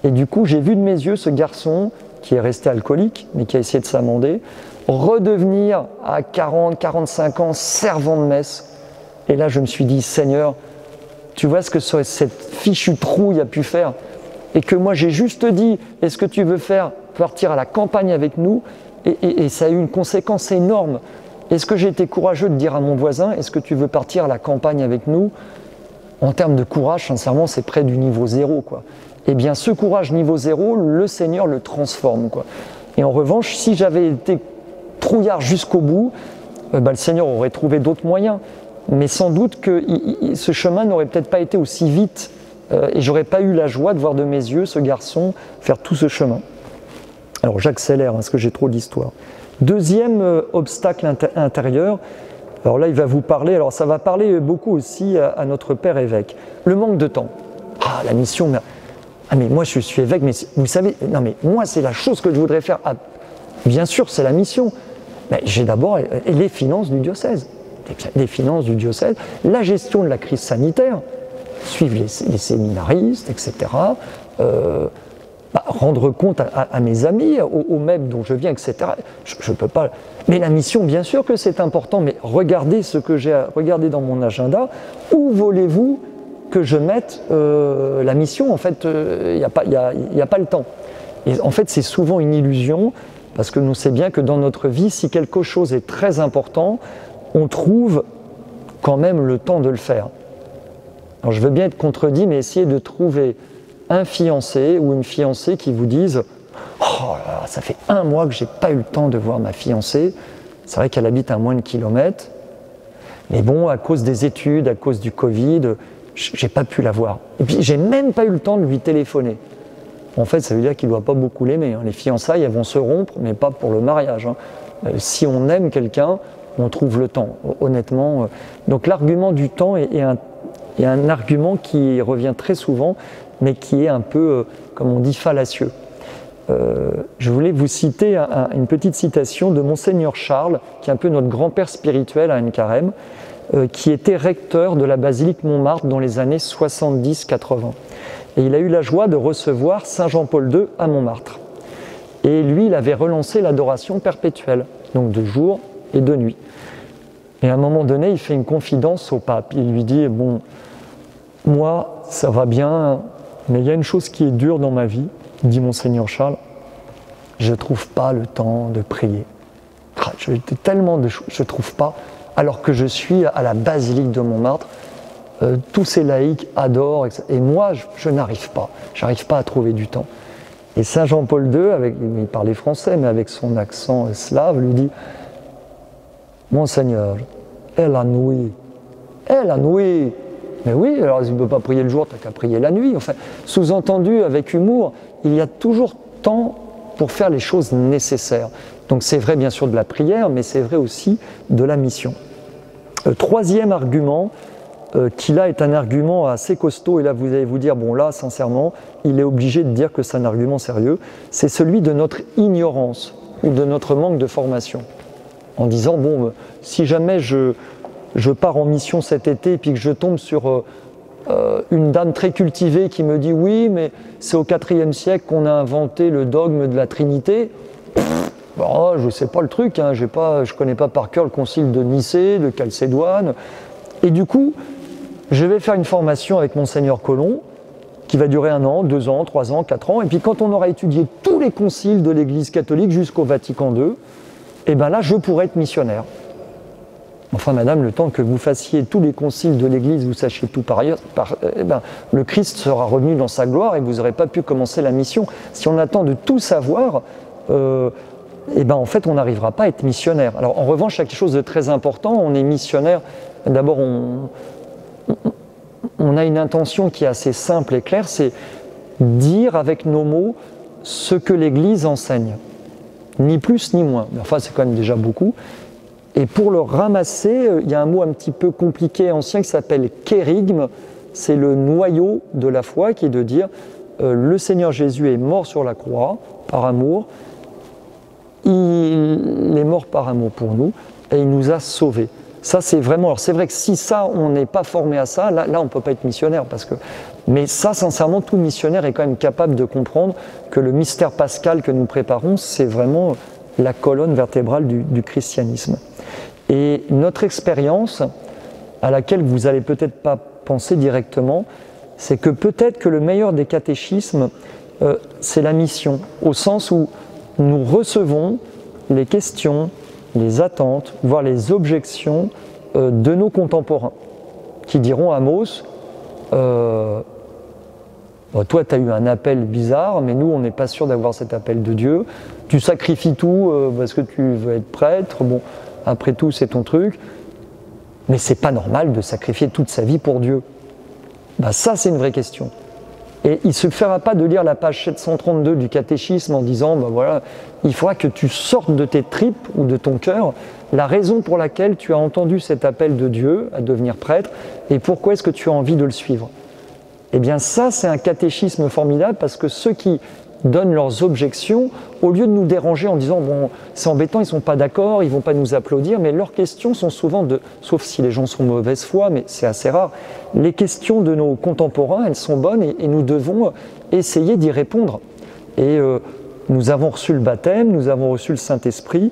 Et du coup, j'ai vu de mes yeux ce garçon, qui est resté alcoolique, mais qui a essayé de s'amender, redevenir à 40, 45 ans servant de messe. Et là, je me suis dit, Seigneur, tu vois ce que cette fichue trouille a pu faire? Et que moi j'ai juste dit, est-ce que tu veux partir à la campagne avec nous? Et ça a eu une conséquence énorme. Est-ce que j'ai été courageux de dire à mon voisin, est-ce que tu veux partir à la campagne avec nous? En termes de courage, sincèrement, c'est près du niveau 0, quoi. Eh bien, ce courage niveau 0, le Seigneur le transforme, quoi. Et en revanche, si j'avais été trouillard jusqu'au bout, le Seigneur aurait trouvé d'autres moyens. Mais sans doute que ce chemin n'aurait peut-être pas été aussi vite et j'aurais pas eu la joie de voir de mes yeux ce garçon faire tout ce chemin. Alors j'accélère parce que j'ai trop d'histoire. Deuxième obstacle intérieur, alors là il va vous parler, alors ça va parler beaucoup aussi à notre père évêque. Le manque de temps. Ah, la mission, mais moi je suis évêque, mais vous savez, non mais moi c'est la chose que je voudrais faire. Ah, bien sûr c'est la mission, mais j'ai d'abord les finances du diocèse. Les finances du diocèse, la gestion de la crise sanitaire, suivre les séminaristes, etc. Rendre compte à mes amis, aux MEP dont je viens, etc. Je ne peux pas. Mais la mission, bien sûr que c'est important, mais regardez ce que j'ai regardé dans mon agenda. Où voulez-vous que je mette la mission? En fait, il n'y a pas le temps. Et en fait, c'est souvent une illusion, parce que nous savons bien que dans notre vie, si quelque chose est très important, on trouve quand même le temps de le faire. Alors je veux bien être contredit, mais essayez de trouver un fiancé ou une fiancée qui vous dise « Oh là là, ça fait 1 mois que je n'ai pas eu le temps de voir ma fiancée. C'est vrai qu'elle habite à moins de kilomètres. Mais bon, à cause des études, à cause du Covid, j'ai pas pu la voir. Et puis j'ai même pas eu le temps de lui téléphoner. En fait, ça veut dire qu'il ne doit pas beaucoup l'aimer. Hein. Les fiançailles, elles vont se rompre, mais pas pour le mariage. Hein. Si on aime quelqu'un, on trouve le temps, honnêtement. Donc l'argument du temps est un argument qui revient très souvent, mais qui est un peu, comme on dit, fallacieux. Je voulais vous citer une petite citation de Monseigneur Charles, qui est un peu notre grand-père spirituel à Ain-Carême, qui était recteur de la basilique Montmartre dans les années 70-80. Et il a eu la joie de recevoir Saint Jean-Paul II à Montmartre. Et lui, il avait relancé l'adoration perpétuelle, donc de jour et de nuit. Et à un moment donné, il fait une confidence au pape. Il lui dit, bon, moi, ça va bien, mais il y a une chose qui est dure dans ma vie, dit Monseigneur Charles, je ne trouve pas le temps de prier. Tellement de choses, je ne trouve pas, alors que je suis à la basilique de Montmartre, tous ces laïcs adorent, et moi, je n'arrive pas. J'arrive pas à trouver du temps. Et Saint Jean-Paul II, il parlait français, mais avec son accent slave, lui dit « Monseigneur, et la nuit, et la nuit !» Mais oui, alors il ne peut pas prier le jour, tu n'as qu'à prier la nuit. Enfin, sous-entendu, avec humour, il y a toujours temps pour faire les choses nécessaires. Donc c'est vrai bien sûr de la prière, mais c'est vrai aussi de la mission. Troisième argument, qui là est un argument assez costaud, et là vous allez vous dire, bon là sincèrement, il est obligé de dire que c'est un argument sérieux, c'est celui de notre ignorance ou de notre manque de formation. En disant, bon, si jamais je pars en mission cet été et puis que je tombe sur une dame très cultivée qui me dit, oui, mais c'est au IVe siècle qu'on a inventé le dogme de la Trinité, bon, je ne sais pas le truc, hein, je ne connais pas par cœur le concile de Nicée, de Chalcédoine, et du coup, je vais faire une formation avec Monseigneur Colomb, qui va durer 1 an, 2 ans, 3 ans, 4 ans, et puis quand on aura étudié tous les conciles de l'Église catholique jusqu'au Vatican II, et bien là, je pourrais être missionnaire. Enfin, madame, le temps que vous fassiez tous les conciles de l'Église, vous sachiez tout par ailleurs, le Christ sera revenu dans sa gloire et vous n'aurez pas pu commencer la mission. Si on attend de tout savoir, en fait, on n'arrivera pas à être missionnaire. Alors, en revanche, il y a quelque chose de très important, on est missionnaire. D'abord, on a une intention qui est assez simple et claire, c'est dire avec nos mots ce que l'Église enseigne. Ni plus ni moins. Mais enfin, c'est quand même déjà beaucoup. Et pour le ramasser, il y a un mot un petit peu compliqué ancien qui s'appelle kérygme. C'est le noyau de la foi qui est de dire le Seigneur Jésus est mort sur la croix par amour. Il est mort par amour pour nous et il nous a sauvés. Ça, c'est vraiment... Alors, c'est vrai que si ça, on n'est pas formé à ça, là on ne peut pas être missionnaire. Mais ça, sincèrement, tout missionnaire est quand même capable de comprendre que le mystère pascal que nous préparons, c'est vraiment la colonne vertébrale du christianisme. Et notre expérience, à laquelle vous n'allez peut-être pas penser directement, c'est que peut-être que le meilleur des catéchismes, c'est la mission, au sens où nous recevons les questions, les attentes, voire les objections de nos contemporains, qui diront à Amos, toi tu as eu un appel bizarre, mais nous on n'est pas sûr d'avoir cet appel de Dieu, tu sacrifies tout parce que tu veux être prêtre, bon, après tout c'est ton truc, mais c'est pas normal de sacrifier toute sa vie pour Dieu. Ça c'est une vraie question. Et il ne suffira pas de lire la page 732 du catéchisme en disant, voilà, il faudra que tu sortes de tes tripes ou de ton cœur la raison pour laquelle tu as entendu cet appel de Dieu à devenir prêtre et pourquoi est-ce que tu as envie de le suivre. Eh bien ça, c'est un catéchisme formidable parce que ceux qui donnent leurs objections, au lieu de nous déranger en disant, bon, c'est embêtant, ils ne sont pas d'accord, ils ne vont pas nous applaudir, mais leurs questions sont souvent sauf si les gens sont de mauvaise foi, mais c'est assez rare, les questions de nos contemporains, elles sont bonnes et nous devons essayer d'y répondre. Et nous avons reçu le baptême, nous avons reçu le Saint-Esprit,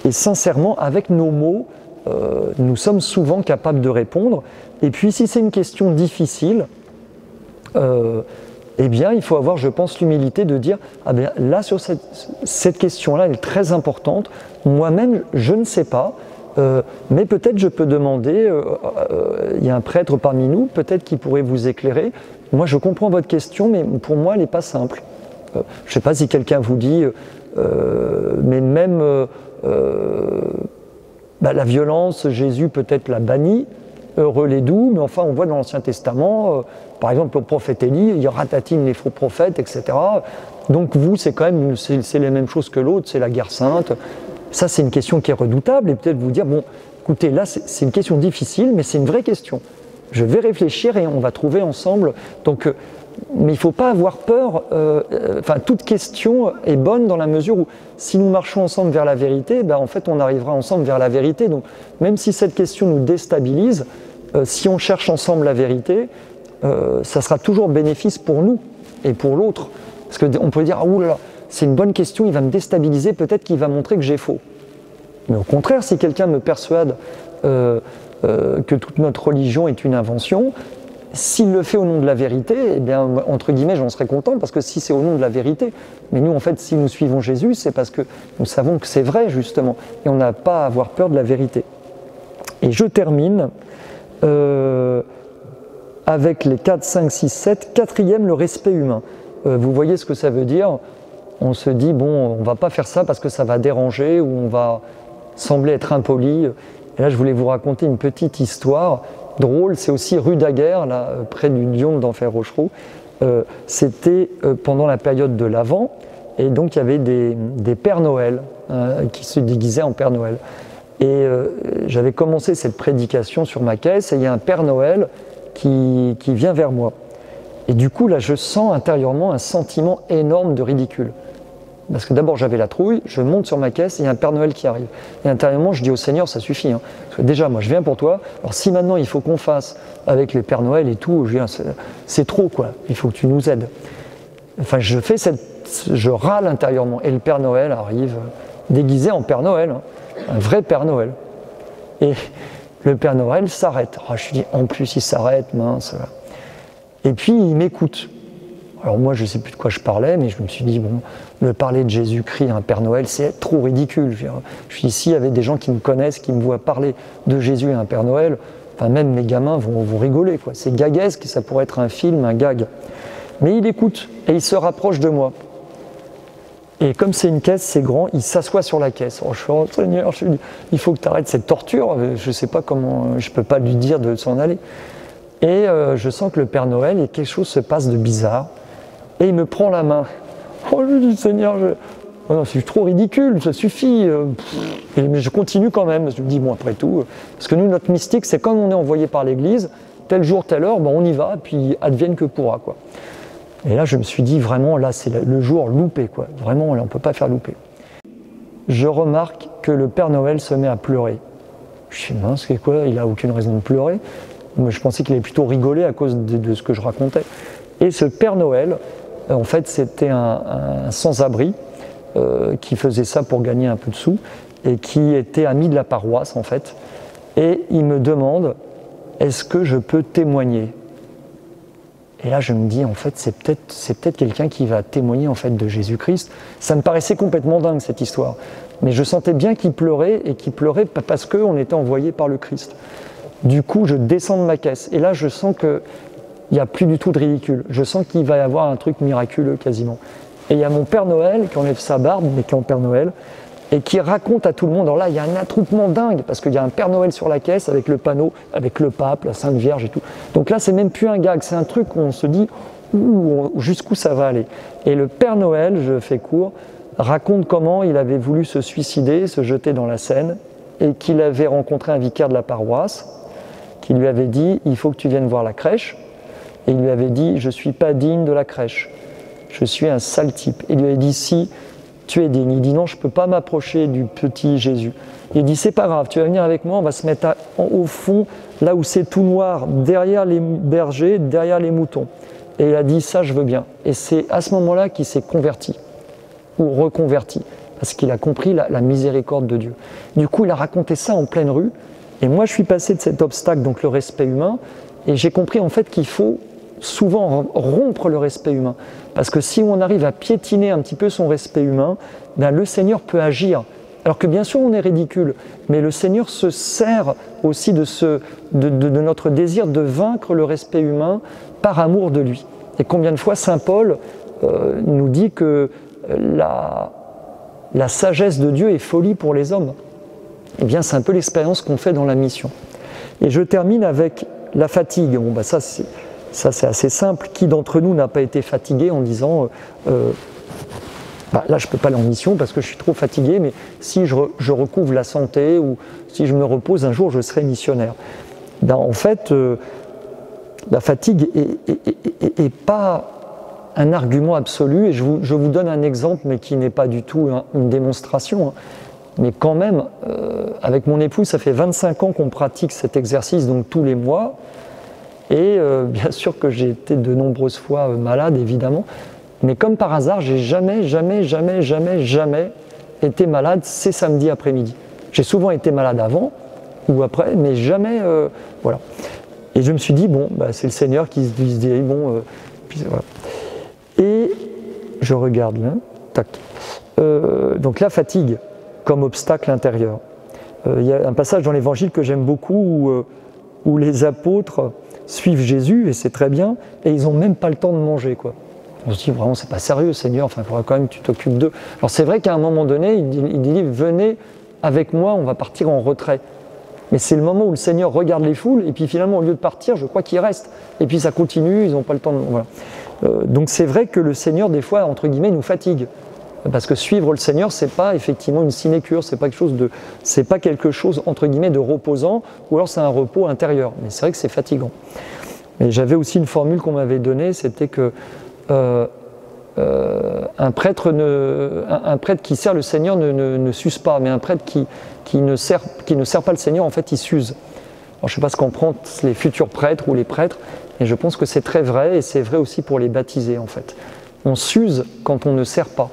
et sincèrement, avec nos mots, nous sommes souvent capables de répondre. Et puis, si c'est une question difficile, eh bien, il faut avoir, je pense, l'humilité de dire « Ah bien, là, sur cette question-là, elle est très importante. Moi-même, je ne sais pas, mais peut-être je peux demander, il y a un prêtre parmi nous, peut-être qu'il pourrait vous éclairer. Moi, je comprends votre question, mais pour moi, elle n'est pas simple. Je ne sais pas si quelqu'un vous dit, mais même la violence, Jésus peut-être l'a bannie. heureux les doux, mais enfin on voit dans l'Ancien Testament, par exemple le prophète Élie, il ratatine les faux prophètes, etc. Donc vous, c'est quand même c'est les mêmes choses que l'autre, c'est la guerre sainte. Ça, c'est une question qui est redoutable, et peut-être vous dire, bon, écoutez, là, c'est une question difficile, mais c'est une vraie question. Je vais réfléchir et on va trouver ensemble. Donc, mais il ne faut pas avoir peur. Enfin, toute question est bonne dans la mesure où, si nous marchons ensemble vers la vérité, ben, en fait, on arrivera ensemble vers la vérité. Donc, même si cette question nous déstabilise, si on cherche ensemble la vérité, ça sera toujours bénéfice pour nous et pour l'autre. Parce qu'on peut dire, ah, oulala, c'est une bonne question, il va me déstabiliser, peut-être qu'il va montrer que j'ai faux. Mais au contraire, si quelqu'un me persuade que toute notre religion est une invention, s'il le fait au nom de la vérité, eh bien, entre guillemets, j'en serais content, parce que si c'est au nom de la vérité, mais nous, en fait, si nous suivons Jésus, c'est parce que nous savons que c'est vrai, justement, et on n'a pas à avoir peur de la vérité. Et je termine avec les 4, 5, 6, 7. Quatrième, le respect humain. Vous voyez ce que ça veut dire ? On se dit, bon, on ne va pas faire ça parce que ça va déranger ou on va sembler être impoli. Et là, je voulais vous raconter une petite histoire drôle. C'est aussi rue Daguerre, là, près du Lion d'Enfer Rochereau. C'était pendant la période de l'Avent. Et donc, il y avait des Pères Noël qui se déguisaient en Père Noël. Et j'avais commencé cette prédication sur ma caisse et il y a un Père Noël qui vient vers moi. Et du coup, là, je sens intérieurement un sentiment énorme de ridicule. Parce que d'abord, j'avais la trouille, je monte sur ma caisse et il y a un Père Noël qui arrive. Et intérieurement, je dis au Seigneur, ça suffit. Hein. Parce que déjà, moi, je viens pour toi. Alors, si maintenant, il faut qu'on fasse avec les Pères Noël et tout, c'est trop, quoi. Il faut que tu nous aides. Enfin, je râle intérieurement. Et le Père Noël arrive, déguisé en Père Noël, hein, un vrai Père Noël. Et le Père Noël s'arrête. Oh, je me dis, en plus, il s'arrête, mince. Et puis, il m'écoute. Alors moi, je ne sais plus de quoi je parlais, mais je me suis dit, bon, me parler de Jésus-Christ à un Père Noël, c'est trop ridicule. Je suis ici, il y avait des gens qui me connaissent, qui me voient parler de Jésus à un Père Noël, enfin même mes gamins vont rigoler, quoi. C'est gaguesque, ça pourrait être un film, un gag. Mais il écoute, et il se rapproche de moi. Et comme c'est une caisse, c'est grand, il s'assoit sur la caisse. Oh, je suis, oh, Seigneur, je dis, il faut que tu arrêtes cette torture, je ne sais pas comment, je ne peux pas lui dire de s'en aller. Et je sens que le Père Noël, et quelque chose se passe de bizarre. Et il me prend la main. Oh, je dis, Seigneur, oh non, c'est trop ridicule, ça suffit. Mais je continue quand même. Je me dis, bon, après tout, parce que nous, notre mystique, c'est comme on est envoyé par l'Église, tel jour, telle heure, ben, on y va, puis advienne que pourra, quoi. Et là, je me suis dit, vraiment, là, c'est le jour loupé, quoi. Vraiment, là, on ne peut pas faire louper. Je remarque que le Père Noël se met à pleurer. Je dis, mince, c'est quoi ? Il n'a aucune raison de pleurer. Moi, je pensais qu'il allait plutôt rigoler à cause de ce que je racontais. Et ce Père Noël, en fait, c'était un sans-abri qui faisait ça pour gagner un peu de sous et qui était ami de la paroisse, en fait. Et il me demande, est-ce que je peux témoigner ? Et là, je me dis, en fait, c'est peut-être quelqu'un qui va témoigner en fait de Jésus-Christ. Ça me paraissait complètement dingue, cette histoire. Mais je sentais bien qu'il pleurait, et qu'il pleurait parce qu'on était envoyé par le Christ. Du coup, je descends de ma caisse. Et là, je sens qu'il n'y a plus du tout de ridicule. Je sens qu'il va y avoir un truc miraculeux, quasiment. Et il y a mon Père Noël qui enlève sa barbe, mais qui est en Père Noël, et qui raconte à tout le monde. Alors là, il y a un attroupement dingue, parce qu'il y a un Père Noël sur la caisse, avec le panneau, avec le pape, la Sainte Vierge et tout. Donc là, c'est même plus un gag, c'est un truc où on se dit, jusqu'où ça va aller. Et le Père Noël, je fais court, raconte comment il avait voulu se suicider, se jeter dans la Seine, et qu'il avait rencontré un vicaire de la paroisse, qui lui avait dit, il faut que tu viennes voir la crèche. Et il lui avait dit, je ne suis pas digne de la crèche, je suis un sale type. Et il lui avait dit, si, tu es digne. Il dit, non, je ne peux pas m'approcher du petit Jésus. Il dit, c'est pas grave, tu vas venir avec moi, on va se mettre au fond, là où c'est tout noir, derrière les bergers, derrière les moutons. Et il a dit, ça, je veux bien. Et c'est à ce moment-là qu'il s'est converti, ou reconverti, parce qu'il a compris la miséricorde de Dieu. Du coup, il a raconté ça en pleine rue, et moi, je suis passé de cet obstacle, donc le respect humain, et j'ai compris en fait qu'il faut souvent rompre le respect humain. Parce que si on arrive à piétiner un petit peu son respect humain, ben le Seigneur peut agir. Alors que bien sûr on est ridicule, mais le Seigneur se sert aussi de notre désir de vaincre le respect humain par amour de lui. Et combien de fois Saint Paul nous dit que la sagesse de Dieu est folie pour les hommes. Eh bien c'est un peu l'expérience qu'on fait dans la mission. Et je termine avec la fatigue. Bon, ça c'est assez simple. Qui d'entre nous n'a pas été fatigué en disant là je ne peux pas aller en mission parce que je suis trop fatigué, mais si je recouvre la santé ou si je me repose un jour, je serai missionnaire. En fait, la fatigue n'est pas un argument absolu, et je vous donne un exemple, mais qui n'est pas du tout une démonstration. Mais quand même, avec mon épouse, ça fait 25 ans qu'on pratique cet exercice, donc tous les mois. Et bien sûr que j'ai été de nombreuses fois malade, évidemment. Mais comme par hasard, j'ai jamais été malade ces samedis après-midi. J'ai souvent été malade avant ou après, mais jamais. Voilà. Et je me suis dit, bon, c'est le Seigneur qui se dit, bon. Puis, voilà. Et je regarde là, tac. Donc la fatigue comme obstacle intérieur. Il y a un passage dans l'Évangile que j'aime beaucoup où les apôtres suivent Jésus, et c'est très bien, et ils n'ont même pas le temps de manger, quoi. On se dit vraiment, c'est pas sérieux, Seigneur, enfin, il faudra quand même que tu t'occupes d'eux. Alors c'est vrai qu'à un moment donné, il dit, venez avec moi, on va partir en retrait. Mais c'est le moment où le Seigneur regarde les foules, et puis finalement, au lieu de partir, je crois qu'il reste. Et puis ça continue, ils n'ont pas le temps de... Voilà. Donc c'est vrai que le Seigneur, des fois, entre guillemets, nous fatigue. Parce que suivre le Seigneur, c'est pas effectivement une sinécure, c'est pas quelque chose entre guillemets de reposant, ou alors c'est un repos intérieur. Mais c'est vrai que c'est fatigant. Et j'avais aussi une formule qu'on m'avait donnée, c'était que un prêtre qui sert le Seigneur ne s'use pas, mais un prêtre qui ne sert pas le Seigneur, en fait, il s'use. Alors, je ne sais pas ce qu'en prennent les futurs prêtres ou les prêtres, mais je pense que c'est très vrai, et c'est vrai aussi pour les baptisés, en fait. On s'use quand on ne sert pas.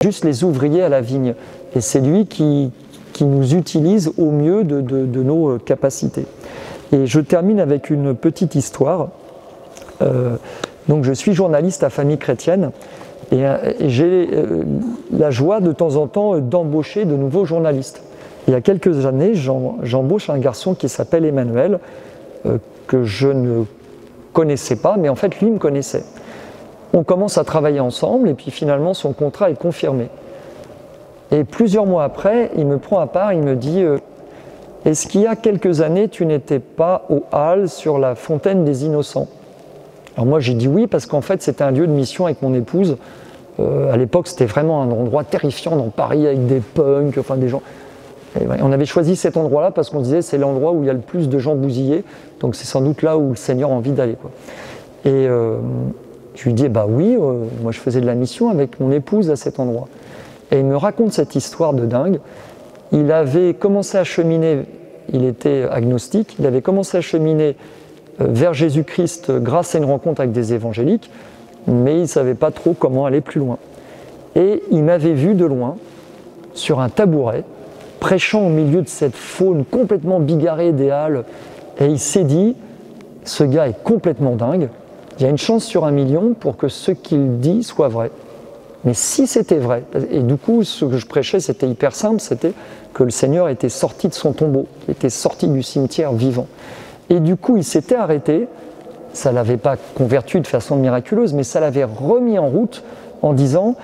juste les ouvriers à la vigne. Et c'est lui qui nous utilise au mieux de nos capacités. Et je termine avec une petite histoire. Donc je suis journaliste à Famille Chrétienne et j'ai la joie de temps en temps d'embaucher de nouveaux journalistes. Il y a quelques années, j'embauche un garçon qui s'appelle Emmanuel, que je ne connaissais pas, mais en fait lui me connaissait. On commence à travailler ensemble et puis finalement son contrat est confirmé. Et plusieurs mois après, il me prend à part, il me dit est-ce qu'il y a quelques années tu n'étais pas au Halles sur la fontaine des Innocents? Alors moi j'ai dit oui parce qu'en fait c'était un lieu de mission avec mon épouse. À l'époque c'était vraiment un endroit terrifiant dans Paris avec des punks, enfin des gens. Et on avait choisi cet endroit-là parce qu'on se disait c'est l'endroit où il y a le plus de gens bousillés, donc c'est sans doute là où le Seigneur a envie d'aller, quoi. Et je lui dis bah oui, moi je faisais de la mission avec mon épouse à cet endroit. Et il me raconte cette histoire de dingue. Il avait commencé à cheminer, il était agnostique, il avait commencé à cheminer vers Jésus-Christ grâce à une rencontre avec des évangéliques, mais il ne savait pas trop comment aller plus loin. Et il m'avait vu de loin, sur un tabouret, prêchant au milieu de cette faune complètement bigarrée des Halles, et il s'est dit, ce gars est complètement dingue, il y a une chance sur 1 million pour que ce qu'il dit soit vrai. Mais si c'était vrai, et du coup ce que je prêchais c'était hyper simple, c'était que le Seigneur était sorti de son tombeau, était sorti du cimetière vivant. Et du coup il s'était arrêté, ça ne l'avait pas converti de façon miraculeuse, mais ça l'avait remis en route en disant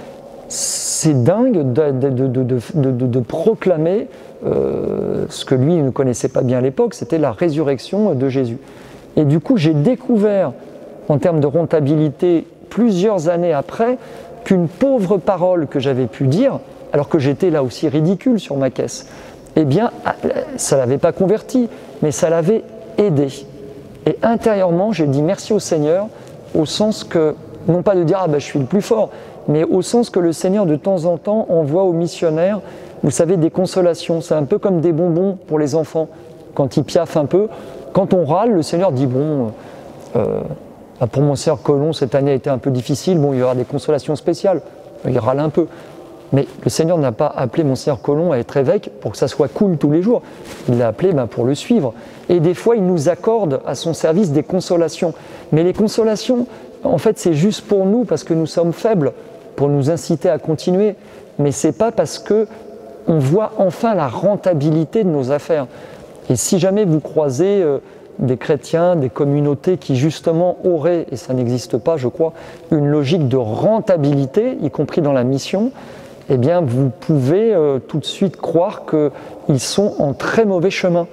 c'est dingue de proclamer ce que lui ne connaissait pas bien à l'époque, c'était la résurrection de Jésus. Et du coup j'ai découvert en termes de rentabilité plusieurs années après qu'une pauvre parole que j'avais pu dire, alors que j'étais là aussi ridicule sur ma caisse, eh bien, ça ne l'avait pas converti, mais ça l'avait aidé. Et intérieurement, j'ai dit merci au Seigneur, au sens que, non pas de dire « ah ben je suis le plus fort », mais au sens que le Seigneur de temps en temps envoie aux missionnaires, vous savez, des consolations. C'est un peu comme des bonbons pour les enfants, quand ils piaffent un peu. Quand on râle, le Seigneur dit « bon, pour Monseigneur Colomb, cette année a été un peu difficile, bon, il y aura des consolations spéciales. » Il râle un peu. Mais le Seigneur n'a pas appelé Monseigneur Colomb à être évêque pour que ça soit cool tous les jours. Il l'a appelé pour le suivre. Et des fois, il nous accorde à son service des consolations. Mais les consolations, en fait, c'est juste pour nous, parce que nous sommes faibles, pour nous inciter à continuer. Mais ce n'est pas parce qu'on voit enfin la rentabilité de nos affaires. Et si jamais vous croisez des chrétiens, des communautés qui justement auraient, et ça n'existe pas je crois, une logique de rentabilité, y compris dans la mission, eh bien vous pouvez tout de suite croire qu'ils sont en très mauvais chemin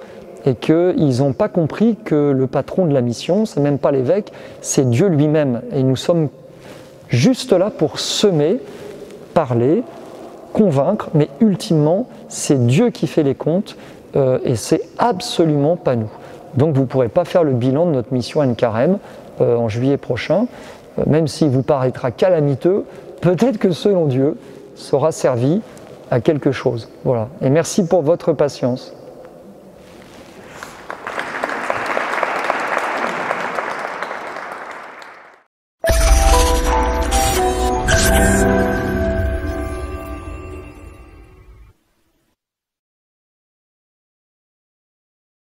et qu'ils n'ont pas compris que le patron de la mission, c'est même pas l'évêque, c'est Dieu lui-même. Et nous sommes juste là pour semer, parler, convaincre, mais ultimement, c'est Dieu qui fait les comptes et c'est absolument pas nous. Donc vous ne pourrez pas faire le bilan de notre mission NKRM en juillet prochain, même s'il vous paraîtra calamiteux, peut-être que selon Dieu, sera servi à quelque chose. Voilà. Et merci pour votre patience.